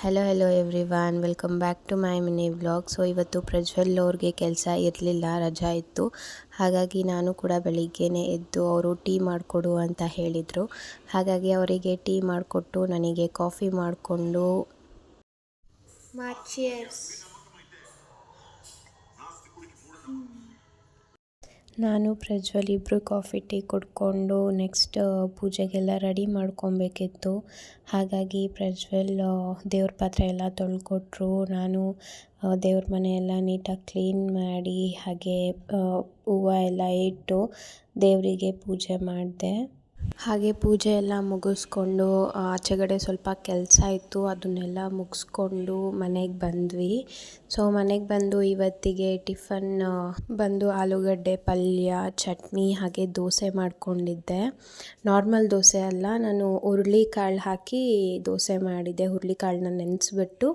Hello everyone, welcome back to my mini vlog. So ಇವತ್ತು ಪ್ರಜ್ವಲ್ ಅವ್ರಿಗೆ ಕೆಲಸ ಇರಲಿಲ್ಲ, ರಜಾ ಇತ್ತು. ಹಾಗಾಗಿ ನಾನು ಕೂಡ ಬೆಳಿಗ್ಗೆನೇ ಎದ್ದು ಅವರು ಟೀ ಮಾಡಿಕೊಡು ಅಂತ ಹೇಳಿದರು. ಹಾಗಾಗಿ ಅವರಿಗೆ ಟೀ ಮಾಡಿಕೊಟ್ಟು ನನಗೆ ಕಾಫಿ ಮಾಡಿಕೊಂಡು ನಾನು ಪ್ರಜ್ವಲ್ ಇಬ್ಬರು ಕಾಫಿ ಟೀ ಕುಡ್ಕೊಂಡು ನೆಕ್ಸ್ಟ್ ಪೂಜೆಗೆಲ್ಲ ರೆಡಿ ಮಾಡ್ಕೊಬೇಕಿತ್ತು. ಹಾಗಾಗಿ ಪ್ರಜ್ವಲ್ ದೇವ್ರ ಪಾತ್ರೆ ಎಲ್ಲ ತೊಳ್ಕೊಟ್ರು. ನಾನು ದೇವ್ರ ಮನೆಯೆಲ್ಲ ನೀಟಾಗಿ ಕ್ಲೀನ್ ಮಾಡಿ ಹಾಗೆ ಹೂವು ಎಲ್ಲ ಇಟ್ಟು ದೇವರಿಗೆ ಪೂಜೆ ಮಾಡಿದೆ. ಹಾಗೆ ಪೂಜೆ ಎಲ್ಲ ಮುಗಿಸ್ಕೊಂಡು ಆಚೆಗಡೆ ಸ್ವಲ್ಪ ಕೆಲಸ ಇತ್ತು, ಅದನ್ನೆಲ್ಲ ಮುಗಿಸ್ಕೊಂಡು ಮನೆಗೆ ಬಂದ್ವಿ. ಸೊ ಮನೆಗೆ ಬಂದು ಇವತ್ತಿಗೆ ಟಿಫನ್ ಬಂದು ಆಲೂಗಡ್ಡೆ ಪಲ್ಯ, ಚಟ್ನಿ ಹಾಗೆ ದೋಸೆ ಮಾಡ್ಕೊಂಡಿದ್ದೆ. ನಾರ್ಮಲ್ ದೋಸೆ ಅಲ್ಲ, ನಾನು ಹುರುಳಿಕಾಳು ಹಾಕಿ ದೋಸೆ ಮಾಡಿದ್ದೆ. ಹುರುಳಿಕಾಳನ್ನ ನೆನೆಸ್ಬಿಟ್ಟು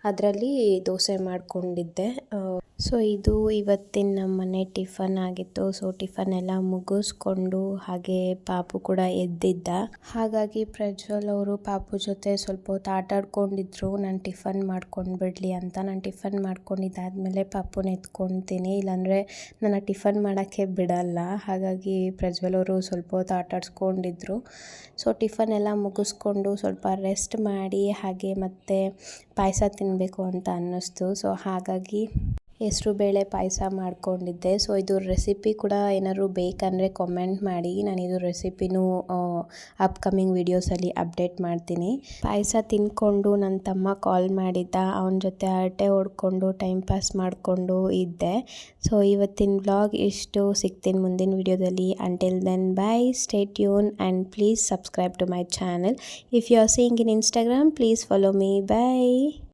ಅದರಲ್ಲಿ ದೋಸೆ ಮಾಡ್ಕೊಂಡಿದ್ದೆ. ಸೊ ಇದು ಇವತ್ತಿನ ನಮ್ಮ ಮನೆ ಟಿಫನ್ ಆಗಿತ್ತು. ಸೊ ಟಿಫನ್ ಎಲ್ಲ ಮುಗಿಸ್ಕೊಂಡು ಹಾಗೆ ಪಾಪು ಕೂಡ ಎದ್ದಿದ್ದ. ಹಾಗಾಗಿ ಪ್ರಜ್ವಲ್ ಅವರು ಪಾಪು ಜೊತೆ ಸ್ವಲ್ಪ ಹೊತ್ತು ಆಟ ಆಡ್ಕೊಂಡಿದ್ರು. ನಾನು ಟಿಫನ್ ಮಾಡ್ಕೊಂಡು ಬಿಡಲಿ ಅಂತ. ನಾನು ಟಿಫನ್ ಮಾಡ್ಕೊಂಡಿದ್ದಾದಮೇಲೆ ಪಾಪುನ ಎತ್ಕೊತೀನಿ, ಇಲ್ಲಾಂದರೆ ನನ್ನ ಟಿಫನ್ ಮಾಡೋಕ್ಕೆ ಬಿಡಲ್ಲ. ಹಾಗಾಗಿ ಪ್ರಜ್ವಲ್ ಅವರು ಸ್ವಲ್ಪ ಹೊತ್ತು ಆಟ ಆಡಿಸ್ಕೊಂಡಿದ್ರು. ಸೊ ಟಿಫನ್ ಎಲ್ಲ ಮುಗಿಸ್ಕೊಂಡು ಸ್ವಲ್ಪ ರೆಸ್ಟ್ ಮಾಡಿ ಹಾಗೆ ಮತ್ತೆ ಪಾಯಸ ತಿನ್ನಬೇಕು ಅಂತ ಅನ್ನಿಸ್ತು. ಸೊ ಹಾಗಾಗಿ ಹೆಸರುಬೇಳೆ ಪಾಯಸ ಮಾಡ್ಕೊಂಡಿದ್ದೆ. ಸೊ ಇದು ರೆಸಿಪಿ ಕೂಡ ಏನಾದ್ರು ಬೇಕಂದರೆ ಕಾಮೆಂಟ್ ಮಾಡಿ, ನಾನು ಇದು ರೆಸಿಪಿನೂ ಅಪ್ಕಮಿಂಗ್ ವೀಡಿಯೋಸಲ್ಲಿ ಅಪ್ಡೇಟ್ ಮಾಡ್ತೀನಿ. ಪಾಯಸ ತಿಂದ್ಕೊಂಡು ನನ್ನ ತಮ್ಮ ಕಾಲ್ ಮಾಡಿದ್ದ, ಅವನ ಜೊತೆ ಹರಟೆ ಹೊಡ್ಕೊಂಡು ಟೈಮ್ ಪಾಸ್ ಮಾಡಿಕೊಂಡು ಇದ್ದೆ. ಸೊ ಇವತ್ತಿನ ವ್ಲಾಗ್ ಇಷ್ಟು. ಸಿಗ್ತೀನಿ ಮುಂದಿನ ವೀಡಿಯೋದಲ್ಲಿ. Until then bye, stay tune and please subscribe to my channel. If you are seeing in Instagram, please follow me. Bye.